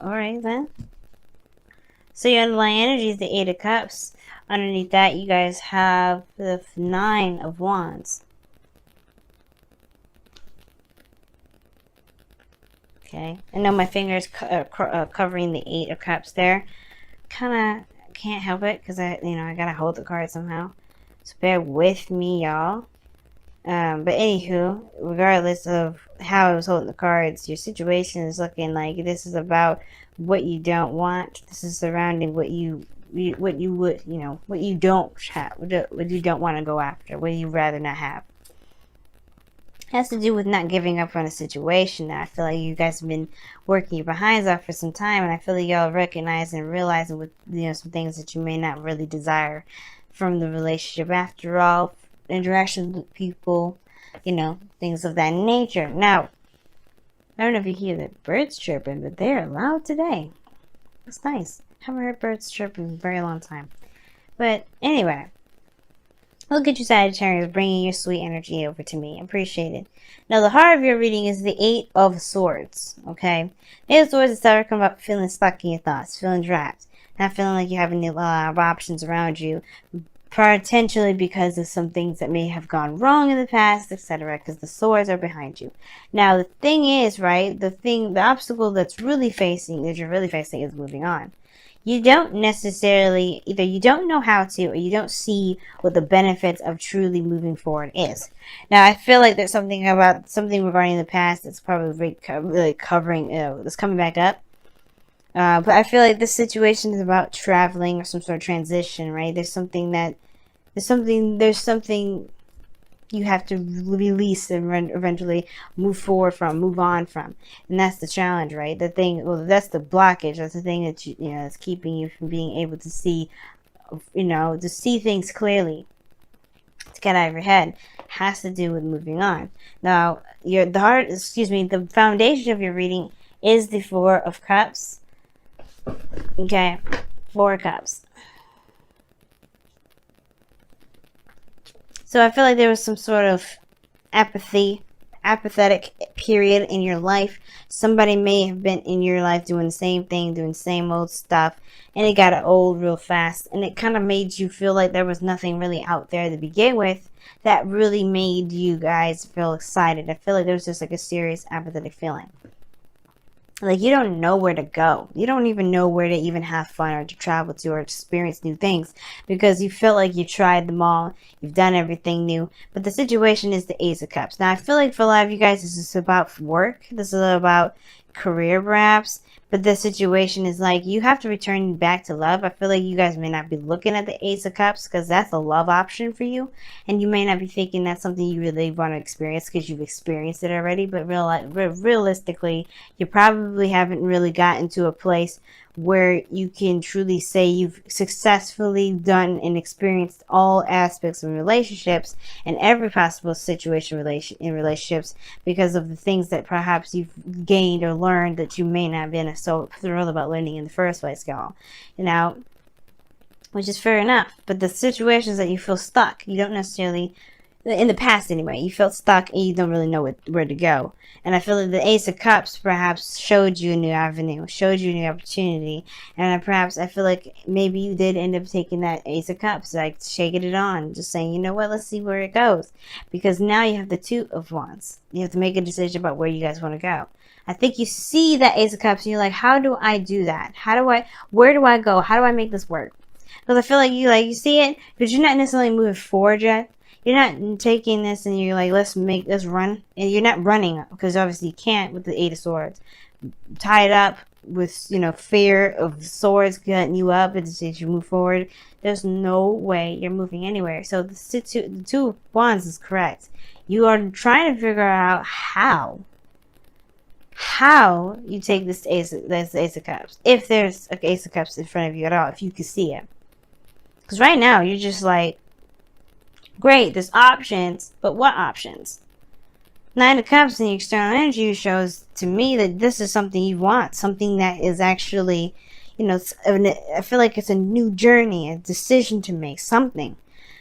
Alright then. So your underlying energy is the Eight of Cups. Underneath that, you guys have the Nine of Wands. Okay. I know my fingers covering the Eight of Cups there. Kind of can't help it because I gotta hold the card somehow. So bear with me, y'all. But anywho, regardless of how I was holding the cards, your situation is looking like this is about what you don't want. This is surrounding what you would, what you don't have, what you don't want to go after, what you rather not have. It has to do with not giving up on a situation that I feel like you guys have been working your behinds off for some time, and I feel like y'all recognize and realizing with some things that you may not really desire from the relationship. After all, interactions with people, things of that nature. Now, I don't know if you hear the birds chirping, but they're loud today. It's nice. Haven't heard birds chirping in a very long time. But anyway, look at you, Sagittarius, bringing your sweet energy over to me. Appreciate it. Now, the heart of your reading is the Eight of Swords. Okay, Eight of Swords is ever come up feeling stuck in your thoughts, feeling trapped, not feeling like you have a lot of options around you. Potentially because of some things that may have gone wrong in the past, etc., because the swords are behind you. Now, the thing is, right, the obstacle that you're really facing is moving on. You don't necessarily, either you don't know how to, or you don't see what the benefits of truly moving forward is. Now, I feel like there's something regarding the past that's probably really covering, that's coming back up. But I feel like this situation is about traveling or some sort of transition, right? There's something you have to release and eventually move on from. And that's the challenge, right? That's the blockage. That's the thing that that's keeping you from being able to see, to see things clearly, to get out of your head. Has to do with moving on. Now, the foundation of your reading is the Four of Cups. Okay, Four Cups. So I feel like there was some sort of apathetic period in your life. Somebody may have been in your life doing the same thing, doing the same old stuff, and it got old real fast, and it kind of made you feel like there was nothing really out there to begin with that really made you guys feel excited. I feel like there was just like a serious apathetic feeling. Like, you don't know where to go. You don't even know where to even have fun or to travel to or experience new things because you felt like you tried them all. You've done everything new. But the situation is the Ace of Cups. Now, I feel like for a lot of you guys, this is about work. This is about career, perhaps. But the situation is like you have to return back to love. I feel like you guys may not be looking at the Ace of Cups because that's a love option for you. And you may not be thinking that's something you really want to experience because you've experienced it already. But realistically, you probably haven't really gotten to a place where you can truly say you've successfully done and experienced all aspects of relationships and every possible situation in relationships because of the things that perhaps you've gained or learned that you may not have been so thrilled about learning in the first place, y'all. Which is fair enough. But the situations that you feel stuck, you don't necessarily, in the past anyway, you felt stuck and you don't really know where to go. And I feel like the Ace of Cups perhaps showed you a new avenue, showed you a new opportunity. And perhaps I feel like maybe you did end up taking that Ace of Cups, like shaking it on, just saying, you know what, let's see where it goes. Because now you have the Two of Wands. You have to make a decision about where you guys want to go. I think you see that Ace of Cups and you're like, how do I do that? Where do I go? How do I make this work? Because I feel like you see it, but you're not necessarily moving forward yet. You're not taking this and you're like, let's run. And you're not running because obviously you can't with the Eight of Swords. Tied up with, fear of swords cutting you up as you move forward. There's no way you're moving anywhere. So the Two of Wands is correct. You are trying to figure out how you take this Ace of Cups. If there's an Ace of Cups in front of you at all, if you can see it. Because right now you're just like, great, there's options, but what options? Nine of Cups in the external energy shows to me that this is something you want, something that is actually, I feel like it's a new journey, a decision to make, something.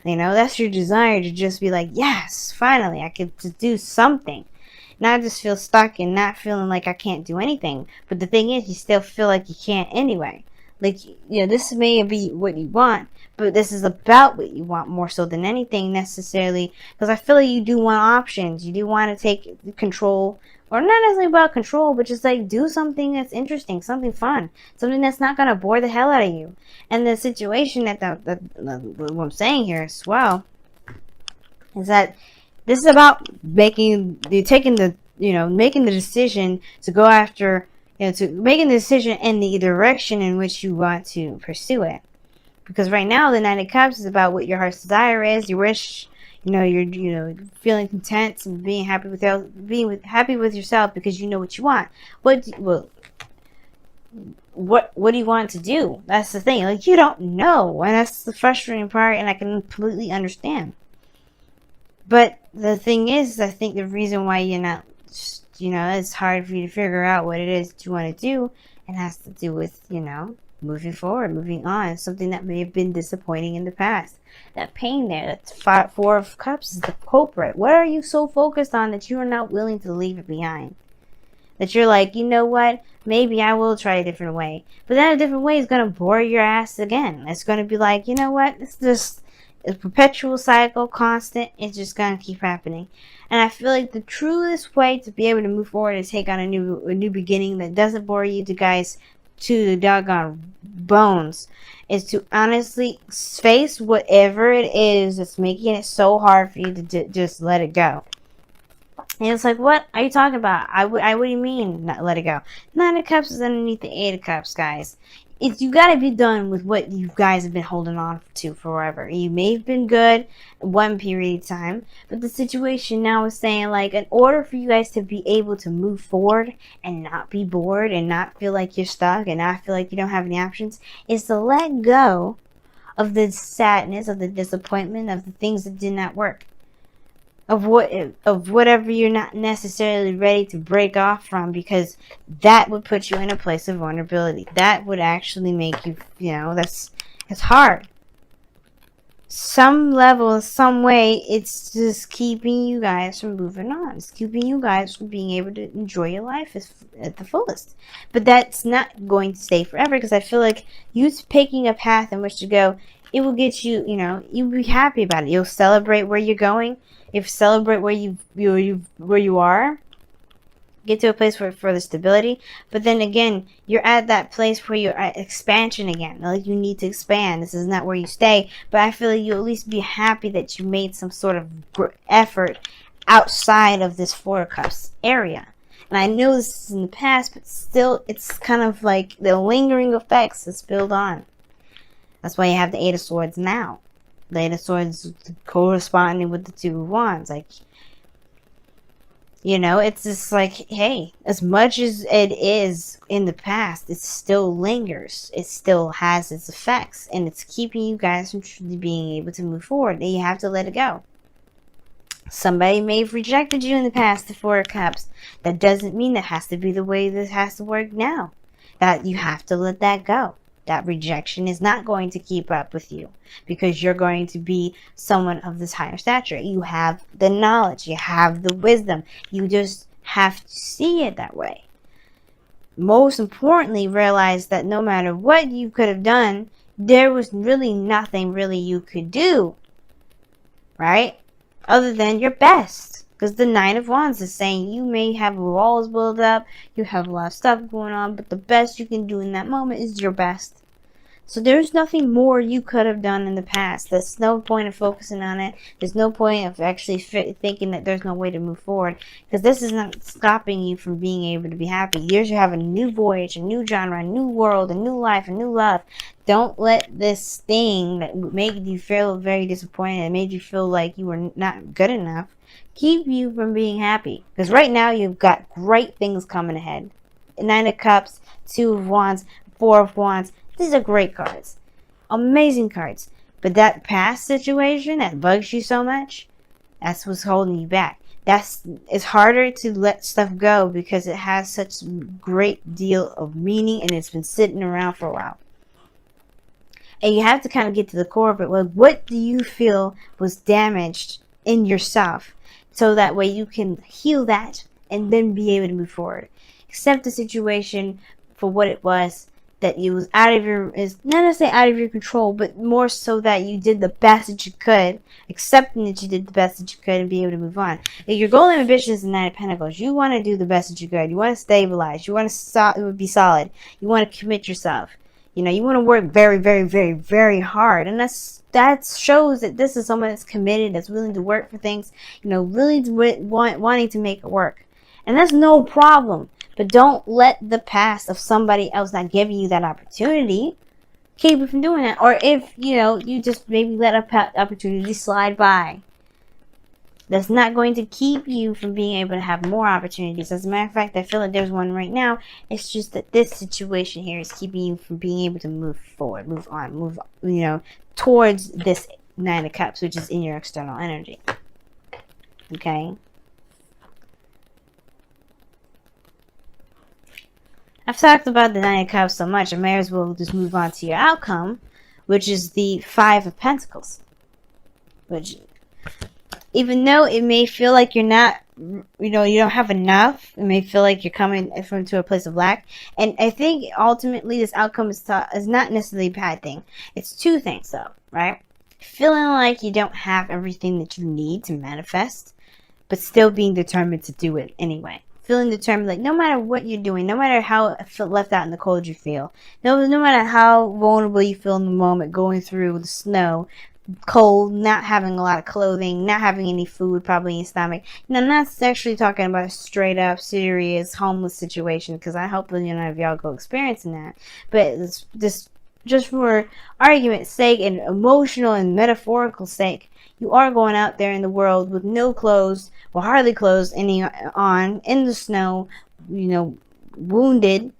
That's your desire to just be like, yes, finally, I get to do something. not just feel stuck and not feeling like I can't do anything. But the thing is, you still feel like you can't anyway. Like, this may be what you want, but this is about what you want more so than anything necessarily. Because I feel like you do want options. You do want to take control, or not necessarily about control, but just like do something that's interesting, something fun, something that's not going to bore the hell out of you. And the situation that what I'm saying here as well is that this is about making the decision to go after, to making the decision in the direction in which you want to pursue it. Because right now, the Nine of Cups is about what your heart's desire is. You wish, you're feeling content and being happy happy with yourself because you know what you want. What do you want to do? That's the thing. Like, you don't know, and that's the frustrating part. And I can completely understand. But the thing is, I think the reason why you're not, it's hard for you to figure out what it is that you want to do, and has to do with, moving forward, moving on. Something that may have been disappointing in the past. That pain there, that Four of Cups is the culprit. What are you so focused on that you are not willing to leave it behind? That you're like, you know what? Maybe I will try a different way. But then a different way is going to bore your ass again. It's going to be like, you know what? It's just a perpetual cycle, constant. It's just going to keep happening. And I feel like the truest way to be able to move forward is take on a new beginning that doesn't bore you guys to the doggone bones, is to honestly face whatever it is that's making it so hard for you to just let it go. And it's like, what are you talking about? What do you mean, not let it go? Nine of Cups is underneath the Eight of Cups, guys. You got to be done with what you guys have been holding on to forever. You may have been good one period of time, but the situation now is saying, like, in order for you guys to be able to move forward and not be bored and not feel like you're stuck and not feel like you don't have any options, is to let go of the sadness, of the disappointment, of the things that did not work. Of whatever you're not necessarily ready to break off from, because that would put you in a place of vulnerability. That would actually make you, it's hard. Some level, some way, it's just keeping you guys from moving on. It's keeping you guys from being able to enjoy your life at the fullest. But that's not going to stay forever, because I feel like you picking a path in which to go, it will get you, you'll be happy about it. You'll celebrate where you're going. If celebrate where you are, get to a place for the stability. But then again, you're at that place where you're at expansion again. Like, you need to expand. This is not where you stay. But I feel like you'll at least be happy that you made some sort of effort outside of this Four of Cups area. And I know this is in the past, but still, it's kind of like the lingering effects that's built on. That's why you have the Eight of Swords now. The Eight of Swords corresponding with the Two of Wands. Like, it's just like, hey, as much as it is in the past, it still lingers. It still has its effects. And it's keeping you guys from truly being able to move forward. And you have to let it go. Somebody may have rejected you in the past, the Four of Cups. That doesn't mean that has to be the way this has to work now. That you have to let that go. That rejection is not going to keep up with you, because you're going to be someone of this higher stature. You have the knowledge. You have the wisdom. You just have to see it that way. Most importantly, realize that no matter what you could have done, there was really nothing really you could do, right? Other than your best. Because the Nine of Wands is saying you may have walls built up, you have a lot of stuff going on, but the best you can do in that moment is your best. So there's nothing more you could have done in the past. There's no point of focusing on it. There's no point of actually thinking that there's no way to move forward. Because this is not stopping you from being able to be happy. You have a new voyage, a new genre, a new world, a new life, a new love. Don't let this thing that made you feel very disappointed and made you feel like you were not good enough keep you from being happy. Because right now you've got great things coming ahead. Nine of Cups, Two of Wands, Four of Wands. These are great cards. Amazing cards. But that past situation that bugs you so much, that's what's holding you back. It's harder to let stuff go because it has such a great deal of meaning and it's been sitting around for a while. And you have to kind of get to the core of it. Well, what do you feel was damaged in yourself? So that way you can heal that and then be able to move forward. Accept the situation for what it was, that it was out of your, is not necessarily out of your control, but more so that you did the best that you could, accepting that you did the best that you could and be able to move on. If your goal and ambition is the Knight of Pentacles, you want to do the best that you could. You want to stabilize. You want to be solid. You want to commit yourself. You know, you want to work very, very, very, very hard. And that shows that this is someone that's committed, that's willing to work for things, you know, really wanting to make it work. And that's no problem. But don't let the past of somebody else not giving you that opportunity keep you from doing that. Or if, you know, you just maybe let a opportunity slide by, that's not going to keep you from being able to have more opportunities. As a matter of fact, I feel like there's one right now. It's just that this situation here is keeping you from being able to move forward, move on, you know, towards this Nine of Cups, which is in your external energy. Okay? I've talked about the Nine of Cups so much, I may as well just move on to your outcome, which is the Five of Pentacles. Which, even though it may feel like you're not, you know, you don't have enough, it may feel like you're coming from to a place of lack. And I think ultimately this outcome is not necessarily a bad thing. It's two things though, right? Feeling like you don't have everything that you need to manifest, but still being determined to do it anyway. Feeling determined, like no matter what you're doing, no matter how left out in the cold you feel, no matter how vulnerable you feel in the moment, going through the snow, cold, not having a lot of clothing, not having any food probably in your stomach. You know, I'm not actually talking about a straight up serious homeless situation, because I hope that none of y'all go experiencing that. But it's just for argument's sake and emotional and metaphorical sake, you are going out there in the world with no clothes, or hardly clothes any on, in the snow, you know, wounded.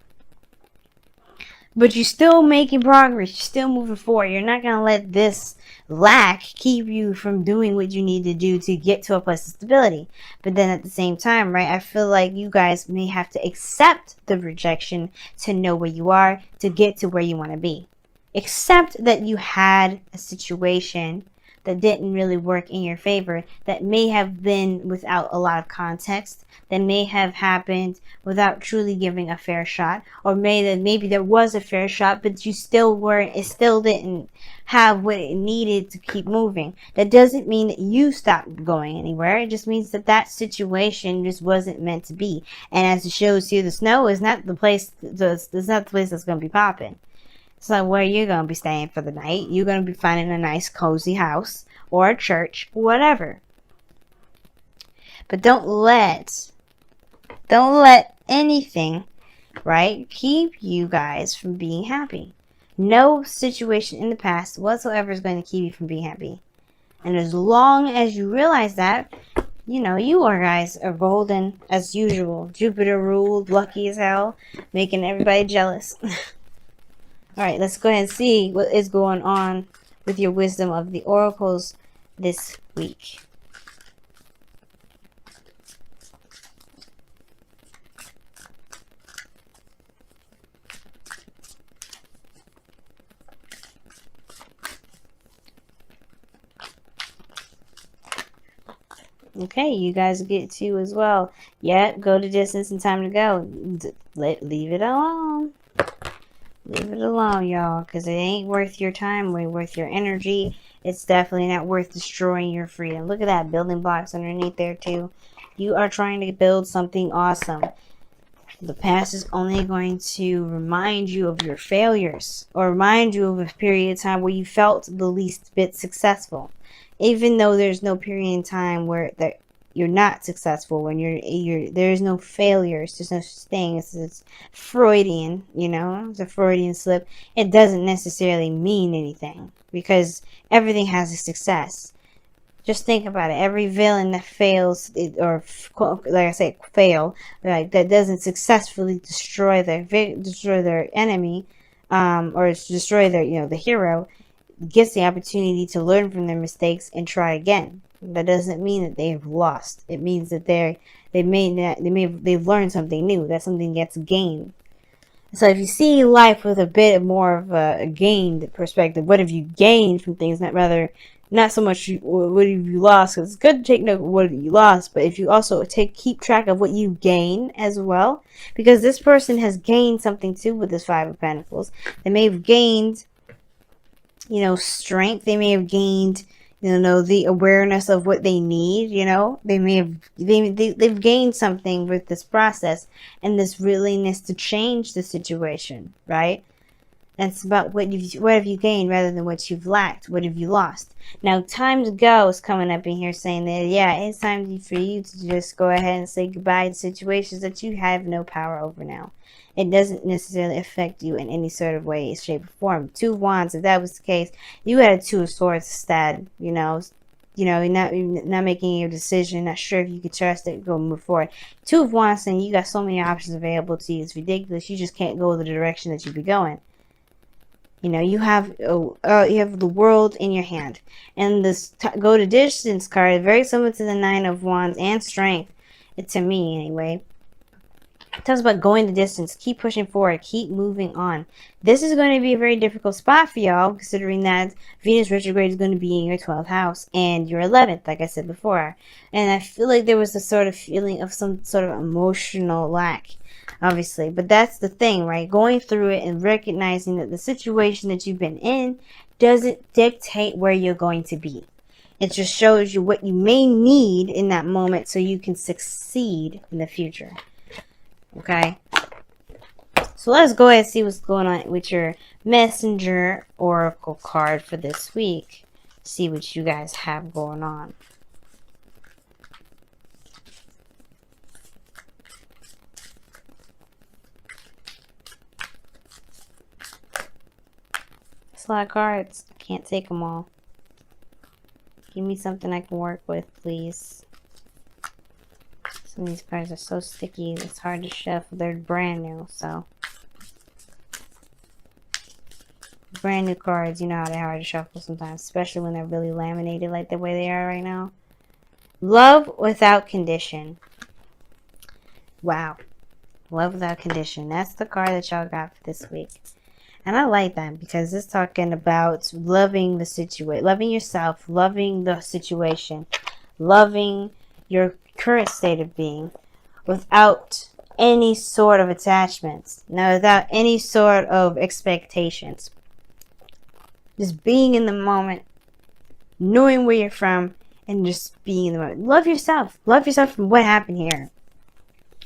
But you're still making progress. You're still moving forward. You're not going to let this lack keep you from doing what you need to do to get to a place of stability. But then at the same time, right, I feel like you guys may have to accept the rejection to know where you are, to get to where you want to be. Accept that you had a situation that didn't really work in your favor, that may have been without a lot of context, that may have happened without truly giving a fair shot, or maybe there was a fair shot, but you still weren't, it still didn't have what it needed to keep moving. That doesn't mean that you stopped going anywhere. It just means that that situation just wasn't meant to be. And as it shows here, the snow is not the place. It's not the place that's going to be popping. So where you're going to be staying for the night, you're going to be finding a nice cozy house or a church, whatever. But don't let anything, right, keep you guys from being happy. No situation in the past whatsoever is going to keep you from being happy. And as long as you realize that, you know, you guys are golden as usual. Jupiter ruled, lucky as hell, making everybody jealous. Alright, let's go ahead and see what is going on with your wisdom of the oracles this week. Okay, you guys get to as well. Yeah, go the distance and time to go. Leave it alone. Leave it alone, y'all, because it ain't worth your time, it ain't worth your energy. It's definitely not worth destroying your freedom. Look at that, building blocks underneath there, too. You are trying to build something awesome. The past is only going to remind you of your failures, or remind you of a period of time where you felt the least bit successful. Even though there's no period in time where that you're not successful, when there's no failures, there's no such thing. It's Freudian, you know, it's a Freudian slip. It doesn't necessarily mean anything, because everything has a success. Just think about it. Every villain that fails, or like I said, fail, like that doesn't successfully destroy their enemy, or destroy their, the hero, gets the opportunity to learn from their mistakes and try again. That doesn't mean that they have lost. It means that they've learned something new. That something gets gained. So if you see life with a bit more of a gained perspective, what have you gained from things? Not not so much what have you lost, because it's good to take note of what you lost, but if you also keep track of what you gain as well, because this person has gained something too with this Five of Pentacles. They may have gained, you know, strength. They may have gained, you know, the awareness of what they need. You know, they may have they've gained something with this process and this willingness to change the situation, right? That's about what have you gained rather than what you've lacked. What have you lost? Now, time to go is coming up in here saying that, yeah, it's time for you to just go ahead and say goodbye to situations that you have no power over now. It doesn't necessarily affect you in any sort of way, shape, or form. Two of Wands, if that was the case, you had a Two of Swords instead, you know, you're not making a decision, not sure if you could trust it, go move forward. Two of Wands saying you got so many options available to you, it's ridiculous. You just can't go the direction that you be going. You know, you have the world in your hand. And this go to distance card, very similar to the Nine of Wands and strength, to me anyway. It tells about going the distance, keep pushing forward, keep moving on. This is going to be a very difficult spot for y'all, considering that Venus retrograde is going to be in your 12th house and your 11th, like I said before. And I feel like there was a sort of feeling of some sort of emotional lack, obviously. But that's the thing, right? Going through it and recognizing that the situation that you've been in doesn't dictate where you're going to be. It just shows you what you may need in that moment so you can succeed in the future. Okay, so let's go ahead and see what's going on with your messenger oracle card for this week. See what you guys have going on. That's a lot of cards. I can't take them all. Give me something I can work with, please. Some of these cards are so sticky, it's hard to shuffle. They're brand new, so. Brand new cards, you know how they're hard to shuffle sometimes, especially when they're really laminated like the way they are right now. Love without condition. Wow. Love without condition. That's the card that y'all got for this week. And I like that because it's talking about loving the situation, loving yourself, loving the situation, loving your current state of being without any sort of attachments. Now, without any sort of expectations. Just being in the moment, knowing where you're from, and just being in the moment. Love yourself. Love yourself from what happened here.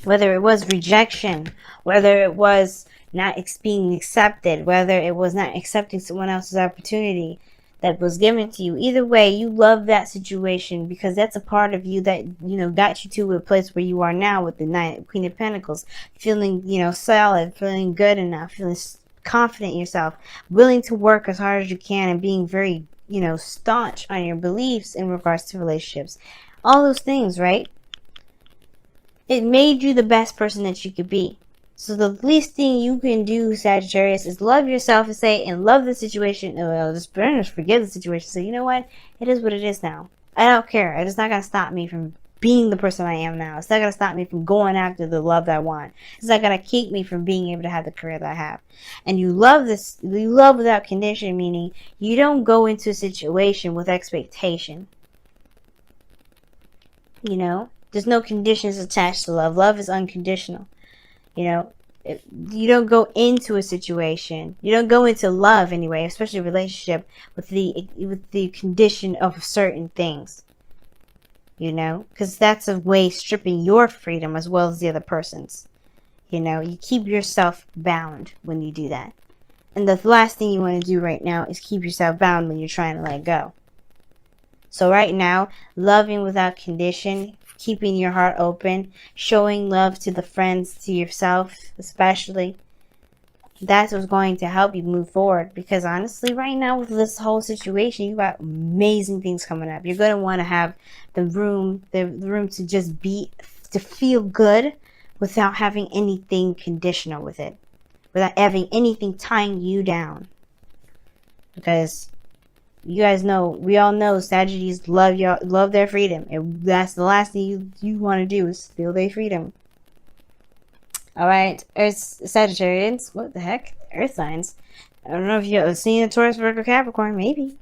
Whether it was rejection, whether it was not being accepted, whether it was not accepting someone else's opportunity that was given to you. Either way, you love that situation because that's a part of you that, you know, got you to a place where you are now with the Queen of Pentacles. Feeling, you know, solid, feeling good enough, feeling confident in yourself, willing to work as hard as you can, and being very, you know, staunch on your beliefs in regards to relationships. All those things, right? It made you the best person that you could be. So the least thing you can do, Sagittarius, is love yourself and say, and love the situation. Well, just forget the situation. So you know what? It is what it is now. I don't care. It's not going to stop me from being the person I am now. It's not going to stop me from going after the love that I want. It's not going to keep me from being able to have the career that I have. And you love this. You love without condition, meaning you don't go into a situation with expectation. You know? There's no conditions attached to love. Love is unconditional. You know, you don't go into a situation. You don't go into love anyway, especially a relationship, with the condition of certain things. You know, because that's a way stripping your freedom as well as the other person's. You know, you keep yourself bound when you do that. And the last thing you want to do right now is keep yourself bound when you're trying to let go. So right now, loving without condition, keeping your heart open, showing love to the friends, to yourself especially. That's what's going to help you move forward. Because honestly, right now with this whole situation, you got amazing things coming up. You're going to want to have the room to just be, to feel good without having anything conditional with it. Without having anything tying you down. Because you guys know, we all know Sagittarius love their freedom. And that's the last thing you want to do is steal their freedom. Alright, Sagittarians, what the heck? Earth signs. I don't know if you've seen a Taurus, Virgo, Capricorn, maybe.